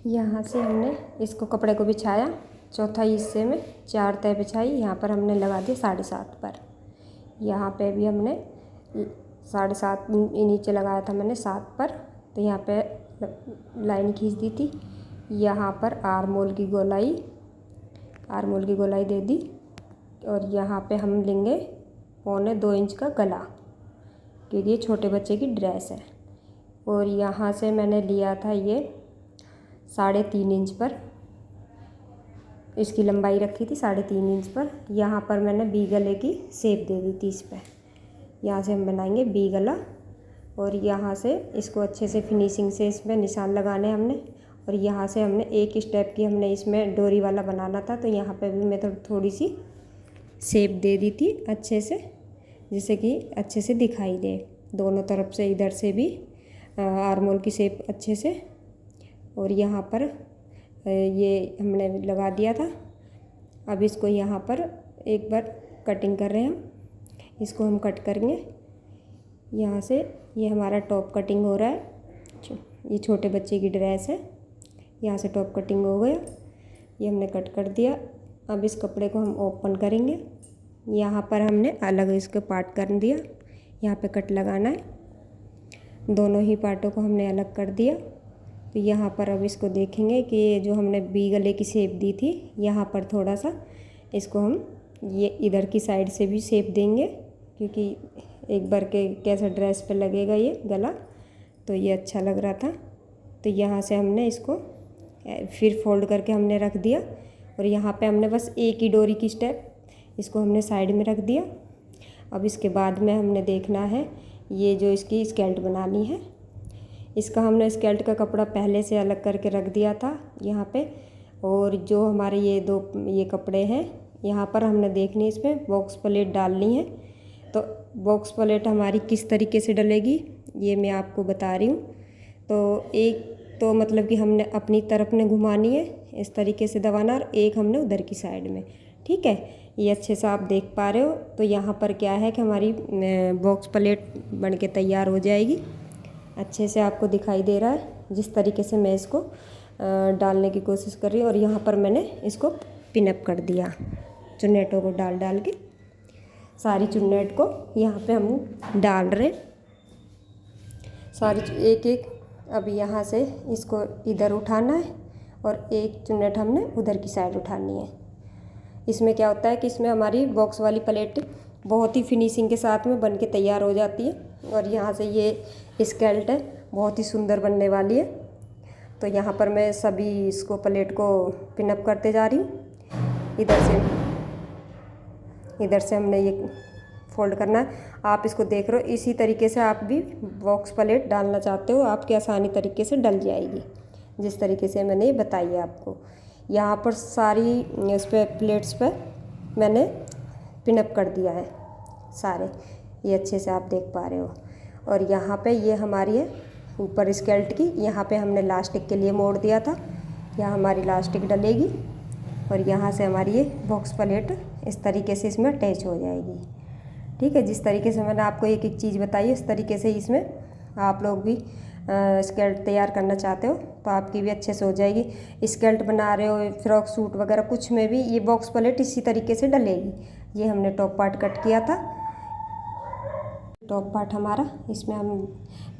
यहाँ से हमने इसको कपड़े को बिछाया, चौथा हिस्से में 4 तय बिछाई। यहाँ पर हमने लगा दिया 7.5 पर। यहाँ पे भी हमने 7.5 नीचे लगाया था मैंने 7 पर, तो यहाँ पे लाइन खींच दी थी। यहाँ पर आर्म होल की गोलाई दे दी और यहाँ पे हम लेंगे 1.25 इंच का गला, क्योंकि ये छोटे बच्चे की ड्रेस है। और यहाँ से मैंने लिया था ये 3.5 इंच पर, इसकी लंबाई रखी थी 3.5 इंच पर। यहाँ पर मैंने वी गले की शेप दे दी थी इस पर। यहाँ से हम बनाएंगे वी गला और यहाँ से इसको अच्छे से फिनिशिंग से इसमें निशान लगाने हमने। और यहाँ से हमने एक स्टेप की हमने इसमें डोरी वाला बनाना था, तो यहाँ पे भी मैं थोड़ी सी शेप दे दी थी अच्छे से, जिससे कि अच्छे से दिखाई दे दोनों तरफ से। इधर से भी आर्म होल की शेप अच्छे से। और यहाँ पर ये हमने लगा दिया था। अब इसको यहाँ पर एक बार कटिंग कर रहे हैं हम, इसको हम कट करेंगे यहाँ से। ये हमारा टॉप कटिंग हो रहा है, ये छोटे बच्चे की ड्रेस है। यहाँ से टॉप कटिंग हो गया, ये हमने कट कर दिया। अब इस कपड़े को हम ओपन करेंगे। यहाँ पर हमने अलग इसके पार्ट कर दिया, यहाँ पे कट लगाना है। दोनों ही पार्टों को हमने अलग कर दिया। तो यहाँ पर अब इसको देखेंगे कि जो हमने वी गले की शेप दी थी, यहाँ पर थोड़ा सा इसको हम ये इधर की साइड से भी शेप देंगे, क्योंकि एक बार के कैसा ड्रेस पे लगेगा ये गला, तो ये अच्छा लग रहा था। तो यहाँ से हमने इसको फिर फोल्ड करके हमने रख दिया। और यहाँ पे हमने बस एक ही डोरी की स्टेप, इसको हमने साइड में रख दिया। अब इसके बाद में हमने देखना है ये जो इसकी स्केल्ट बनानी है। इसका हमने स्केल्ट का कपड़ा पहले से अलग करके रख दिया था यहाँ पे। और जो हमारे ये कपड़े हैं, यहाँ पर हमने देखनी इसमें बॉक्स प्लेट डालनी है। तो बॉक्स प्लेट हमारी किस तरीके से डलेगी ये मैं आपको बता रही हूँ। तो एक तो मतलब कि हमने अपनी तरफ में घुमानी है, इस तरीके से दबाना, और एक हमने उधर की साइड में। ठीक है, ये अच्छे से आप देख पा रहे हो। तो यहाँ पर क्या है कि हमारी बॉक्स प्लेट बन के तैयार हो जाएगी। अच्छे से आपको दिखाई दे रहा है जिस तरीके से मैं इसको डालने की कोशिश कर रही हूँ। और यहाँ पर मैंने इसको पिनअप कर दिया, चुन्नेटों को डाल के सारी चुन्नेट को यहाँ पे हम डाल रहे सारी एक एक। अब यहाँ से इसको इधर उठाना है और एक चुन्नेट हमने उधर की साइड उठानी है। इसमें क्या होता है कि इसमें हमारी बॉक्स वाली प्लेट बहुत ही फिनिशिंग के साथ में बन के तैयार हो जाती है। और यहाँ से ये स्केल्ट है, बहुत ही सुंदर बनने वाली है। तो यहाँ पर मैं सभी इसको प्लेट को पिनअप करते जा रही हूँ। इधर से हमने ये फोल्ड करना है। आप इसको देख रहे हो, इसी तरीके से आप भी बॉक्स प्लेट डालना चाहते हो, आपकी आसानी तरीके से डल जाएगी, जिस तरीके से मैंने ये बताई है आपको। यहाँ पर सारी इस पर प्लेट्स पर मैंने पिनअप कर दिया है सारे, ये अच्छे से आप देख पा रहे हो। और यहाँ पे ये हमारी है ऊपर स्केल्ट की, यहाँ पे हमने लास्टिक के लिए मोड़ दिया था, यहाँ हमारी लास्टिक डलेगी। और यहाँ से हमारी ये बॉक्स प्लेट इस तरीके से इसमें अटैच हो जाएगी। ठीक है, जिस तरीके से मैंने आपको एक एक चीज़ बताई है, इस तरीके से इसमें आप लोग भी स्केल्ट तैयार करना चाहते हो तो आपकी भी अच्छे से हो जाएगी। स्केल्ट बना रहे हो, फ्रॉक सूट वगैरह कुछ में भी ये बॉक्स प्लेट इसी तरीके से डलेगी। ये हमने टॉप पार्ट कट किया था, टॉप पार्ट हमारा, इसमें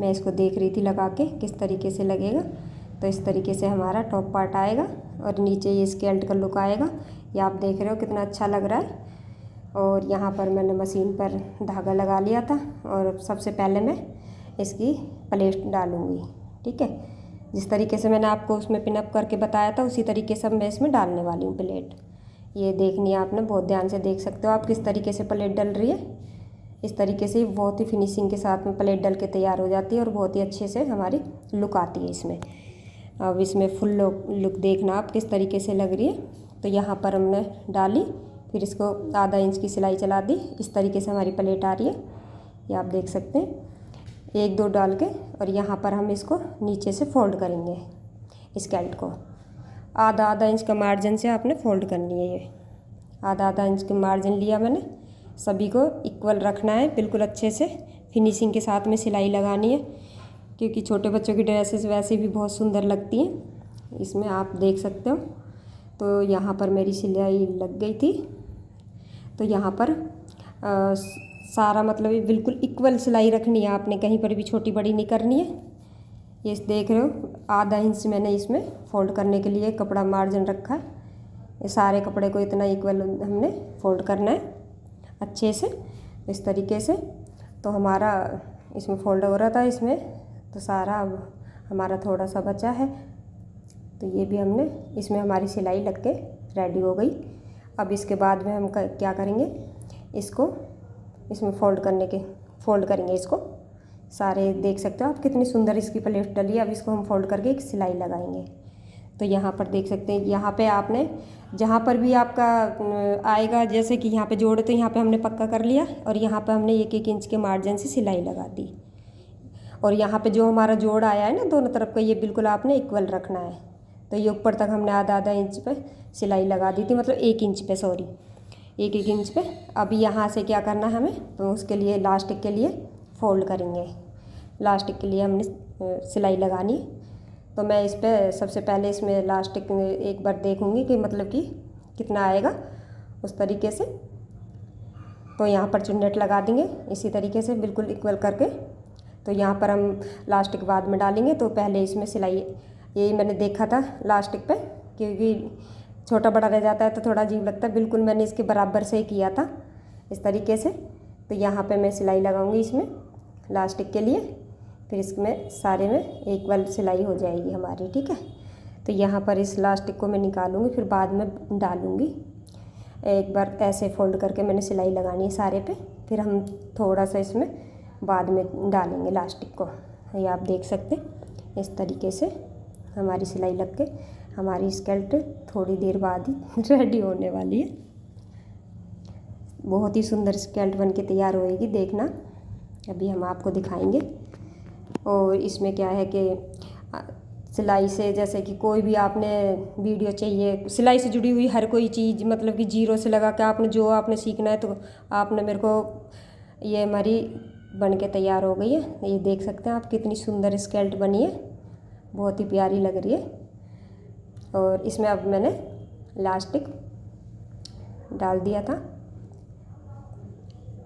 मैं इसको देख रही थी लगा के किस तरीके से लगेगा। तो इस तरीके से हमारा टॉप पार्ट आएगा और नीचे ये स्केल्ट का लुक आएगा। ये आप देख रहे हो कितना अच्छा लग रहा है। और यहाँ पर मैंने मशीन पर धागा लगा लिया था और सबसे पहले मैं इसकी प्लेट डालूँगी। ठीक है, जिस तरीके से मैंने आपको उसमें पिनअप करके बताया था उसी तरीके से मैं इसमें डालने वाली हूँ प्लेट। ये देखनी है आपने, बहुत ध्यान से देख सकते हो आप किस तरीके से प्लेट डल रही है। इस तरीके से बहुत ही फिनिशिंग के साथ में प्लेट डल के तैयार हो जाती है और बहुत ही अच्छे से हमारी लुक आती है इसमें। अब इसमें फुल लुक देखना आप किस तरीके से लग रही है। तो यहाँ पर हमने डाली, फिर इसको आधा इंच की सिलाई चला दी, इस तरीके से हमारी प्लेट आ रही है। ये आप देख सकते हैं, एक दो डाल के। और यहाँ पर हम इसको नीचे से फोल्ड करेंगे, स्केल्ट को आधा इंच का मार्जिन से आपने फोल्ड करनी है। ये आधा इंच का मार्जिन लिया मैंने, सभी को इक्वल रखना है, बिल्कुल अच्छे से फिनिशिंग के साथ में सिलाई लगानी है। क्योंकि छोटे बच्चों की ड्रेसेस वैसे भी बहुत सुंदर लगती हैं, इसमें आप देख सकते हो। तो यहाँ पर मेरी सिलाई लग गई थी। तो यहाँ पर सारा मतलब ये बिल्कुल इक्वल सिलाई रखनी है आपने, कहीं पर भी छोटी बड़ी नहीं करनी है। ये देख रहे हो आधा इंच मैंने इसमें फोल्ड करने के लिए कपड़ा मार्जिन रखा है। ये सारे कपड़े को इतना इक्वल हमने फोल्ड करना है अच्छे से, इस तरीके से। तो हमारा इसमें फोल्ड हो रहा था इसमें, तो सारा अब हमारा थोड़ा सा बचा है। तो ये भी हमने इसमें हमारी सिलाई लग के रेडी हो गई। अब इसके बाद में हम क्या करेंगे, इसको इसमें फोल्ड करेंगे इसको सारे। देख सकते हो आप कितनी सुंदर इसकी प्लेट डली है। अब इसको हम फोल्ड करके एक सिलाई लगाएंगे। तो यहाँ पर देख सकते हैं, यहाँ पे आपने जहाँ पर भी आपका आएगा, जैसे कि यहाँ पे जोड़, तो यहाँ पे हमने पक्का कर लिया और यहाँ पे हमने 1-1 इंच के मार्जिन से सिलाई लगा दी। और यहाँ पे जो हमारा जोड़ आया है ना दोनों तरफ का, ये बिल्कुल आपने इक्वल रखना है। तो ये ऊपर तक हमने आधा इंच पे सिलाई लगा दी थी, मतलब 1 इंच पे, सॉरी 1-1 इंच पे। अभी यहाँ से क्या करना है हमें, तो उसके लिए लास्टिक के लिए फोल्ड करेंगे। लास्टिक के लिए हमने सिलाई लगानी। तो मैं इस पर सबसे पहले इसमें लास्टिक एक बार देखूँगी कि मतलब कि कितना आएगा उस तरीके से। तो यहाँ पर चुन्नट लगा देंगे इसी तरीके से बिल्कुल इक्वल करके। तो यहाँ पर हम लास्टिक बाद में डालेंगे। तो पहले इसमें सिलाई, यही मैंने देखा था लास्टिक पे, क्योंकि छोटा बड़ा रह जाता है तो थोड़ा अजीब लगता है। बिल्कुल मैंने इसके बराबर से ही किया था इस तरीके से। तो यहाँ पे मैं सिलाई लगाऊंगी इसमें लास्टिक के लिए, फिर इसमें सारे में एक बार सिलाई हो जाएगी हमारी, ठीक है। तो यहाँ पर इस लास्टिक को मैं निकालूंगी, फिर बाद में डालूंगी। एक बार ऐसे फोल्ड करके मैंने सिलाई लगानी है सारे पे, फिर हम थोड़ा सा इसमें बाद में डालेंगे लास्टिक को। ये आप देख सकते इस तरीके से हमारी सिलाई लग के हमारी स्कर्ट थोड़ी देर बाद ही रेडी होने वाली है। बहुत ही सुंदर स्कर्ट बन के तैयार होएगी, देखना। अभी हम आपको दिखाएंगे। और इसमें क्या है कि सिलाई से, जैसे कि कोई भी आपने वीडियो चाहिए सिलाई से जुड़ी हुई, हर कोई चीज़ मतलब कि जीरो से लगा के आपने जो आपने सीखना है, तो आपने मेरे को, ये हमारी बन के तैयार हो गई है। ये देख सकते हैं आप कितनी सुंदर स्कर्ट बनी है, बहुत ही प्यारी लग रही है। और इसमें अब मैंने लास्टिक डाल दिया था,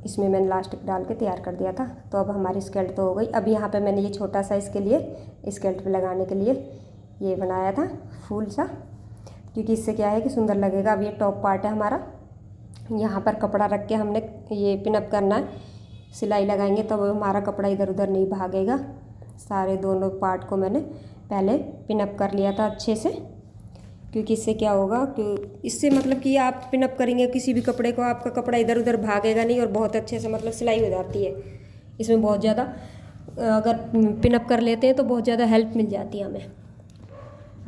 इसमें मैंने लास्टिक डाल के तैयार कर दिया था। तो अब हमारी स्कर्ट तो हो गई। अब यहाँ पे मैंने ये छोटा सा इसके लिए स्कर्ट पे लगाने के लिए ये बनाया था फूल सा, क्योंकि इससे क्या है कि सुंदर लगेगा। अब ये टॉप पार्ट है हमारा, यहाँ पर कपड़ा रख के हमने ये पिनअप करना है, सिलाई लगाएंगे तब हमारा कपड़ा इधर उधर नहीं भागेगा। सारे दोनों पार्ट को मैंने पहले पिनअप कर लिया था अच्छे से, क्योंकि इससे क्या होगा कि इससे मतलब कि आप पिनअप करेंगे किसी भी कपड़े को, आपका कपड़ा इधर उधर भागेगा नहीं और बहुत अच्छे से मतलब सिलाई हो जाती है। इसमें बहुत ज़्यादा अगर पिनअप कर लेते हैं तो बहुत ज़्यादा हेल्प मिल जाती है हमें,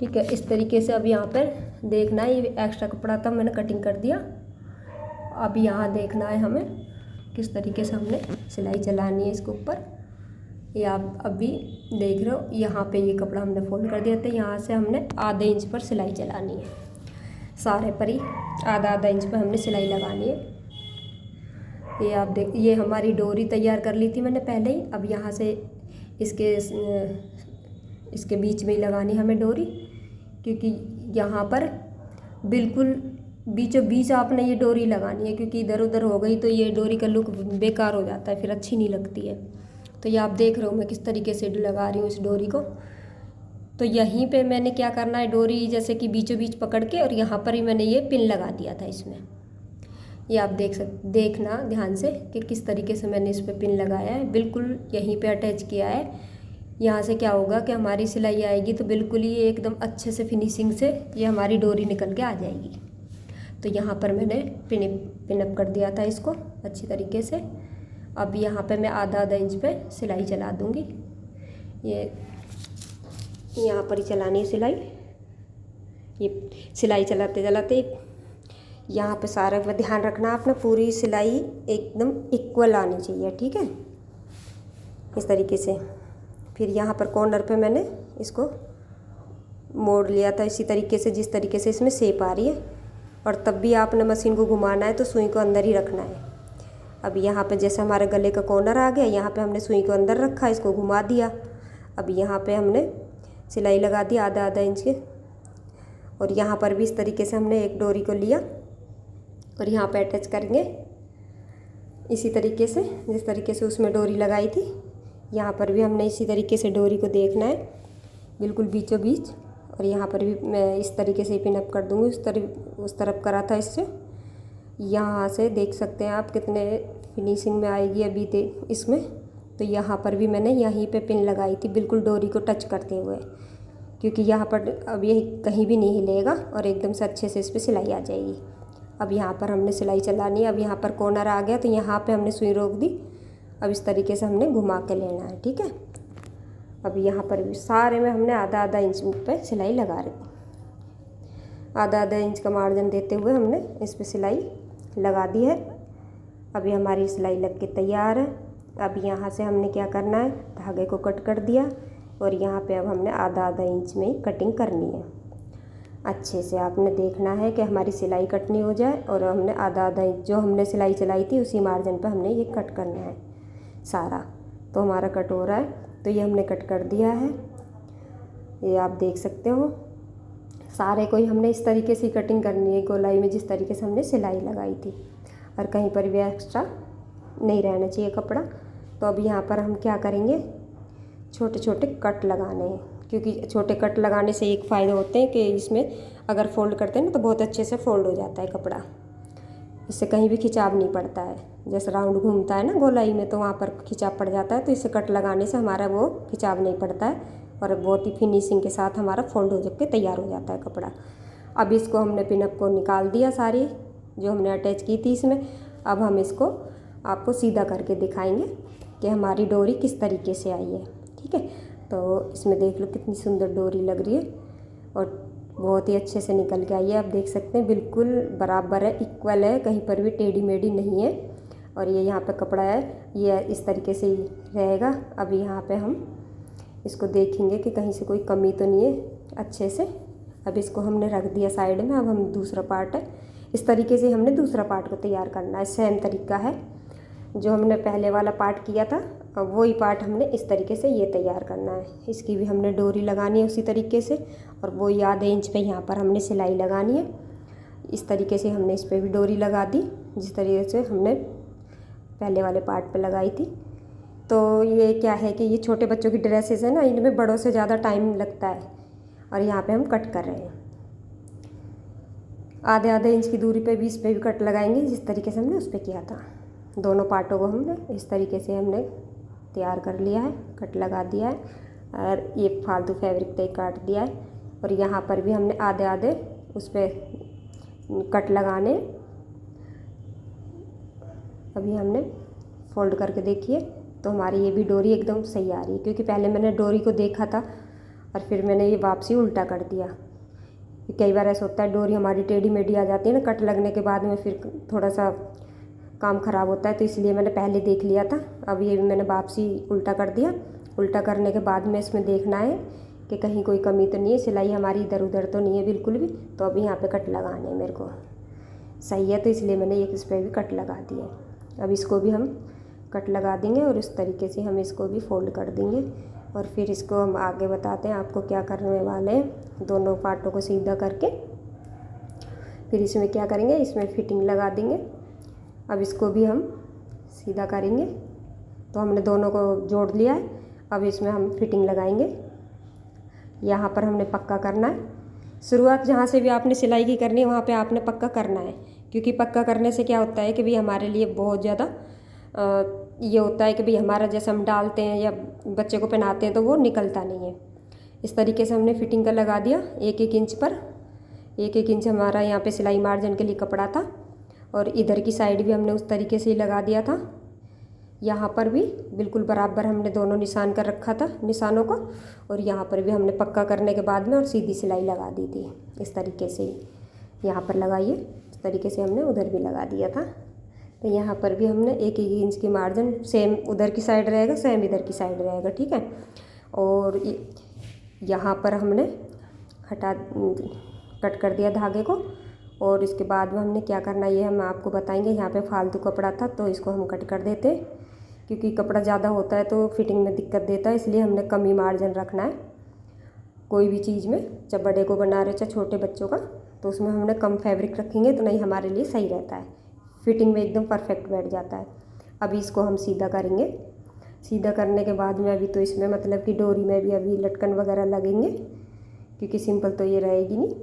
ठीक है। इस तरीके से अब यहाँ पर देखना है, ये एक्स्ट्रा कपड़ा था मैंने कटिंग कर दिया। अब यहाँ देखना है हमें किस तरीके से हमने सिलाई चलानी है इसके ऊपर। ये आप अभी देख रहे हो, यहाँ पे ये कपड़ा हमने फोल्ड कर दिया था, यहाँ से हमने आधे इंच पर सिलाई चलानी है। सारे पर ही आधा इंच पर हमने सिलाई लगानी है। ये आप देख, ये हमारी डोरी तैयार कर ली थी मैंने पहले ही। अब यहाँ से इसके बीच में ही लगानी हमें डोरी, क्योंकि यहाँ पर बिल्कुल बीचों बीच आपने ये डोरी लगानी है, क्योंकि इधर उधर हो गई तो ये डोरी का लुक बेकार हो जाता है, फिर अच्छी नहीं लगती है। तो ये आप देख रहे हो मैं किस तरीके से लगा रही हूँ इस डोरी को। तो यहीं पे मैंने क्या करना है, डोरी जैसे कि बीचों बीच पकड़ के, और यहाँ पर ही मैंने ये पिन लगा दिया था इसमें। ये आप देखना ध्यान से कि किस तरीके से मैंने इस पर पिन लगाया है, बिल्कुल यहीं पे अटैच किया है। यहाँ से क्या होगा कि हमारी सिलाई आएगी तो बिल्कुल ही एकदम अच्छे से फिनिशिंग से ये हमारी डोरी निकल के आ जाएगी। तो यहाँ पर मैंने पिनअप कर दिया था इसको अच्छी तरीके से। अब यहाँ पे मैं आधा इंच पे सिलाई चला दूँगी। ये यहाँ पर ही चलानी है सिलाई। ये सिलाई चलाते चलाते यहाँ पे सारे पे ध्यान रखना, आपने पूरी सिलाई एकदम इक्वल आनी चाहिए, ठीक है, इस तरीके से। फिर यहाँ पर कॉर्नर पे मैंने इसको मोड़ लिया था इसी तरीके से, जिस तरीके से इसमें शेप आ रही है। और तब भी आपने मशीन को घुमाना है तो सुई को अंदर ही रखना है। अब यहाँ पे जैसे हमारे गले का कॉर्नर आ गया, यहाँ पे हमने सुई को अंदर रखा, इसको घुमा दिया। अब यहाँ पे हमने सिलाई लगा दी आधा आधा इंच के, और यहाँ पर भी इस तरीके से हमने एक डोरी को लिया और यहाँ पे अटैच करेंगे इसी तरीके से, जिस तरीके से उसमें डोरी लगाई थी। यहाँ पर भी हमने इसी तरीके से डोरी को देखना है बिल्कुल बीचों बीच, और यहाँ पर भी मैं इस तरीके से पिन अप कर दूँगी। उस तरफ करा था इससे, यहाँ से देख सकते हैं आप कितने फिनिशिंग में आएगी अभी इसमें। तो यहाँ पर भी मैंने यहीं पे पिन लगाई थी बिल्कुल डोरी को टच करते हुए, क्योंकि यहाँ पर अब ये कहीं भी नहीं हिलेगा और एकदम से अच्छे से इस पर सिलाई आ जाएगी। अब यहाँ पर हमने सिलाई चलानी है। अब यहाँ पर कॉर्नर आ गया तो यहाँ पे हमने सुई रोक दी। अब इस तरीके से हमने घुमा के लेना है, ठीक है। अब यहाँ पर भी सारे में हमने आधा आधा इंच पे सिलाई लगा रही, आधा आधा इंच का मार्जिन देते हुए हमने इस पर सिलाई लगा दी है। अभी हमारी सिलाई लग के तैयार है। अब यहाँ से हमने क्या करना है, धागे को कट कर दिया और यहाँ पे अब हमने आधा आधा इंच में ही कटिंग करनी है। अच्छे से आपने देखना है कि हमारी सिलाई कटनी हो जाए, और हमने आधा आधा इंच जो हमने सिलाई चलाई थी उसी मार्जिन पर हमने ये कट करना है सारा। तो हमारा कट हो रहा है, तो ये हमने कट कर दिया है, ये आप देख सकते हो। सारे को ही हमने इस तरीके से कटिंग करनी है गोलाई में, जिस तरीके से हमने सिलाई लगाई थी, और कहीं पर भी एक्स्ट्रा नहीं रहना चाहिए कपड़ा। तो अब यहाँ पर हम क्या करेंगे, छोटे छोटे कट लगाने हैं, क्योंकि छोटे कट लगाने से एक फ़ायदा होते हैं कि इसमें अगर फोल्ड करते हैं ना तो बहुत अच्छे से फोल्ड हो जाता है कपड़ा, इससे कहीं भी खिंचाव नहीं पड़ता है। जैसे राउंड घूमता है ना गोलाई में तो वहाँ पर खिंचाव पड़ जाता है, तो इसे कट लगाने से हमारा वो खिंचाव नहीं पड़ता है और बहुत ही फिनिशिंग के साथ हमारा फोल्ड हो जाके तैयार हो जाता है कपड़ा। अब इसको हमने पिनअप को निकाल दिया सारी जो हमने अटैच की थी इसमें। अब हम इसको आपको सीधा करके दिखाएंगे कि हमारी डोरी किस तरीके से आई है, ठीक है। तो इसमें देख लो कितनी सुंदर डोरी लग रही है और बहुत ही अच्छे से निकल के आई है। आप देख सकते हैं बिल्कुल बराबर है, इक्वल है, कहीं पर भी टेढ़ी मेढ़ी नहीं है। और ये यहाँ पे कपड़ा है, ये इस तरीके से ही रहेगा। अब यहाँ पे हम इसको देखेंगे कि कहीं से कोई कमी तो नहीं है अच्छे से। अब इसको हमने रख दिया साइड में। अब हम दूसरा पार्ट है, इस तरीके से हमने दूसरा पार्ट को तैयार करना है। सेम तरीका है जो हमने पहले वाला पार्ट किया था, अब वही पार्ट हमने इस तरीके से ये तैयार करना है। इसकी भी हमने डोरी लगानी है उसी तरीके से, और वो आधे इंच पे यहाँ पर हमने सिलाई लगानी है। इस तरीके से हमने इस पर भी डोरी लगा दी जिस तरीके से हमने पहले वाले पार्ट पे लगाई थी। तो ये क्या है कि ये छोटे बच्चों की ड्रेसेस है ना, इनमें बड़ों से ज़्यादा टाइम लगता है, और यहाँ पे हम कट कर रहे हैं। आधे आधे इंच की दूरी पे भी इस पर भी कट लगाएंगे जिस तरीके से हमने उस पर किया था। दोनों पार्टों को हमने इस तरीके से हमने तैयार कर लिया है, कट लगा दिया है, और ये फालतू फैब्रिक पे काट दिया है। और यहाँ पर भी हमने आधे आधे उस पर कट लगाने। अभी हमने फोल्ड करके देखिए तो हमारी ये भी डोरी एकदम सही आ रही है, क्योंकि पहले मैंने डोरी को देखा था और फिर मैंने ये वापसी उल्टा कर दिया। कई बार ऐसा होता है डोरी हमारी टेढ़ी मेढ़ी आ जाती है ना कट लगने के बाद में, फिर थोड़ा सा काम ख़राब होता है, तो इसलिए मैंने पहले देख लिया था। अब ये भी मैंने वापसी उल्टा कर दिया। उल्टा करने के बाद में इसमें देखना है कि कहीं कोई कमी तो नहीं है, सिलाई हमारी इधर उधर तो नहीं है बिल्कुल भी। तो अभी यहाँ पे कट लगाने हैं मेरे को, सही है, तो इसलिए मैंने एक इस पर भी कट लगा दिया। अब इसको भी हम कट लगा देंगे और इस तरीके से हम इसको भी फोल्ड कर देंगे, और फिर इसको हम आगे बताते हैं आपको क्या करने वाले हैं। दोनों पार्टों को सीधा करके फिर इसमें क्या करेंगे, इसमें फिटिंग लगा देंगे। अब इसको भी हम सीधा करेंगे। तो हमने दोनों को जोड़ लिया है, अब इसमें हम फिटिंग लगाएंगे। यहाँ पर हमने पक्का करना है। शुरुआत जहाँ से भी आपने सिलाई की करनी है वहाँ पे आपने पक्का करना है, क्योंकि पक्का करने से क्या होता है कि भाई हमारे लिए बहुत ज़्यादा ये होता है कि भाई हमारा जैसे हम डालते हैं या बच्चे को पहनाते हैं तो वो निकलता नहीं है। इस तरीके से हमने फिटिंग का लगा दिया। एक एक इंच पर एक एक इंच हमारा यहाँ पे सिलाई मार्जिन के लिए कपड़ा था, और इधर की साइड भी हमने उस तरीके से ही लगा दिया था। यहाँ पर भी बिल्कुल बराबर हमने दोनों निशान कर रखा था निशानों को, और यहाँ पर भी हमने पक्का करने के बाद में और सीधी सिलाई लगा दी थी इस तरीके से ही। यहाँ पर लगाइए, इस तरीके से हमने उधर भी लगा दिया था। तो यहाँ पर भी हमने एक एक इंच की मार्जिन सेम उधर की साइड रहेगा, सेम इधर की साइड रहेगा, ठीक है। और यहाँ पर हमने कट कर दिया धागे को, और इसके बाद में हमने क्या करना है ये हम आपको बताएंगे। यहाँ पे फालतू कपड़ा था तो इसको हम कट कर देते। क्योंकि कपड़ा ज़्यादा होता है तो फिटिंग में दिक्कत देता है, इसलिए हमने कम ही मार्जिन रखना है कोई भी चीज़ में। जब बड़े को बना रहे चाहे छोटे बच्चों का, तो उसमें हमने कम फैब्रिक रखेंगे तो नहीं हमारे लिए सही रहता है, फिटिंग में एकदम परफेक्ट बैठ जाता है। अभी इसको हम सीधा करेंगे। सीधा करने के बाद में अभी तो इसमें मतलब कि डोरी में भी अभी लटकन वगैरह लगेंगे, क्योंकि सिंपल तो ये रहेगी नहीं।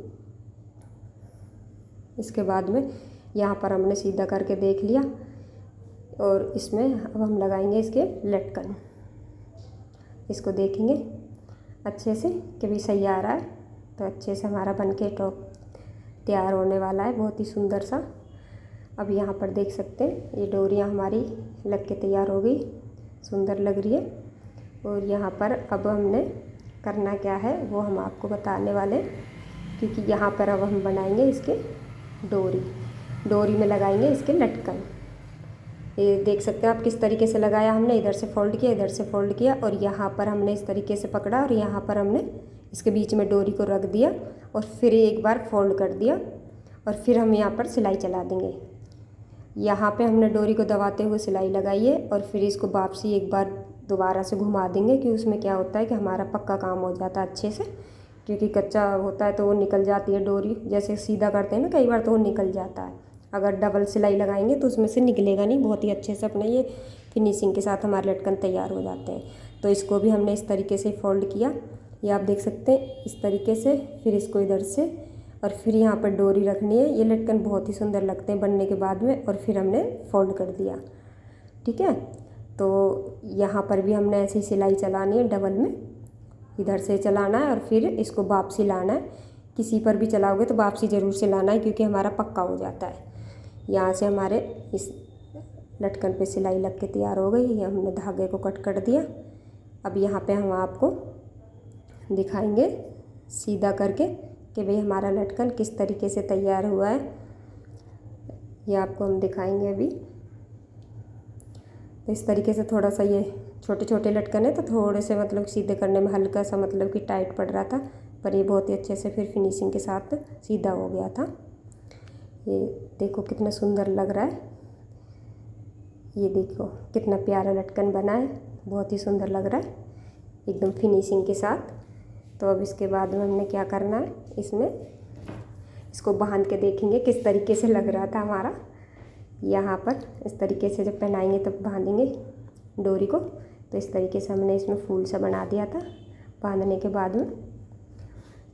इसके बाद में यहाँ पर हमने सीधा करके देख लिया, और इसमें अब हम लगाएंगे इसके लटकन। इसको देखेंगे अच्छे से कि भी सही आ रहा है, तो अच्छे से हमारा बनके टॉप तैयार होने वाला है, बहुत ही सुंदर सा। अब यहाँ पर देख सकते हैं ये डोरियाँ हमारी लग के तैयार हो गई, सुंदर लग रही है। और यहाँ पर अब हमने करना क्या है वो हम आपको बताने वाले, क्योंकि यहाँ पर अब हम बनाएंगे इसके डोरी में लगाएंगे इसके लटकन। ये देख सकते हैं आप किस तरीके से लगाया हमने, इधर से फोल्ड किया, इधर से फोल्ड किया, और यहाँ पर हमने इस तरीके से पकड़ा, और यहाँ पर हमने इसके बीच में डोरी को रख दिया, और फिर एक बार फोल्ड कर दिया, और फिर हम यहाँ पर सिलाई चला देंगे। यहाँ पे हमने डोरी को दबाते हुए सिलाई लगाई है, और फिर इसको वापसी एक बार दोबारा से घुमा देंगे, कि उसमें क्या होता है कि हमारा पक्का काम हो जाता है अच्छे से। क्योंकि कच्चा होता है तो वो निकल जाती है डोरी, जैसे सीधा करते हैं ना कई बार तो वो निकल जाता है। अगर डबल सिलाई लगाएंगे तो उसमें से निकलेगा नहीं, बहुत ही अच्छे से अपने ये फिनिशिंग के साथ हमारे लटकन तैयार हो जाते हैं। तो इसको भी हमने इस तरीके से फोल्ड किया, ये आप देख सकते हैं इस तरीके से। फिर इसको इधर से, और फिर यहाँ पर डोरी रखनी है। ये लटकन बहुत ही सुंदर लगते हैं बनने के बाद में, और फिर हमने फोल्ड कर दिया। ठीक है, तो यहाँ पर भी हमने ऐसी सिलाई चलानी है डबल में, इधर से चलाना है, और फिर इसको वापसी लाना है। किसी पर भी चलाओगे तो वापसी ज़रूर से लाना है, क्योंकि हमारा पक्का हो जाता है। यहाँ से हमारे इस लटकन पे सिलाई लग के तैयार हो गई। ये हमने धागे को कट कर दिया। अब यहाँ पे हम आपको दिखाएंगे सीधा करके कि भाई हमारा लटकन किस तरीके से तैयार हुआ है, ये आपको हम दिखाएंगे अभी। तो इस तरीके से थोड़ा सा ये छोटे छोटे लटकन है, तो थोड़े से मतलब सीधे करने में हल्का सा मतलब कि टाइट पड़ रहा था, पर ये बहुत ही अच्छे से फिर फिनिशिंग के साथ सीधा हो गया था। ये देखो कितना सुंदर लग रहा है, ये देखो कितना प्यारा लटकन बना है, बहुत ही सुंदर लग रहा है एकदम फिनिशिंग के साथ। तो अब इसके बाद में हमने क्या करना है, इसमें इसको बांध के देखेंगे किस तरीके से लग रहा था हमारा। यहाँ पर इस तरीके से जब पहनाएंगे तब बांधेंगे डोरी को, तो इस तरीके से हमने इसमें फूल सा बना दिया था बांधने के बाद में।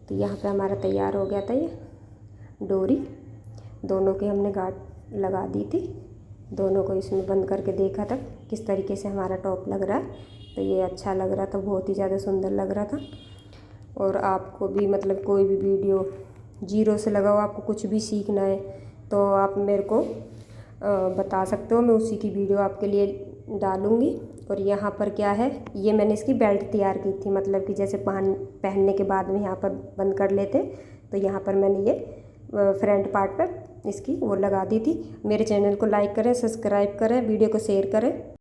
तो यहाँ पे हमारा तैयार हो गया था ये डोरी, दोनों के हमने गांठ लगा दी थी, दोनों को इसमें बंद करके देखा था किस तरीके से हमारा टॉप लग रहा है। तो ये अच्छा लग रहा था, बहुत ही ज़्यादा सुंदर लग रहा था। और आपको भी मतलब कोई भी वीडियो जीरो से लगाओ, आपको कुछ भी सीखना है तो आप मेरे को बता सकते हो, मैं उसी की वीडियो आपके लिए डालूँगी। और यहाँ पर क्या है, ये मैंने इसकी बेल्ट तैयार की थी, मतलब कि जैसे पहनने के बाद में यहाँ पर बंद कर लेते, तो यहाँ पर मैंने ये फ्रंट पार्ट पर इसकी वो लगा दी थी। मेरे चैनल को लाइक करें, सब्सक्राइब करें, वीडियो को शेयर करें।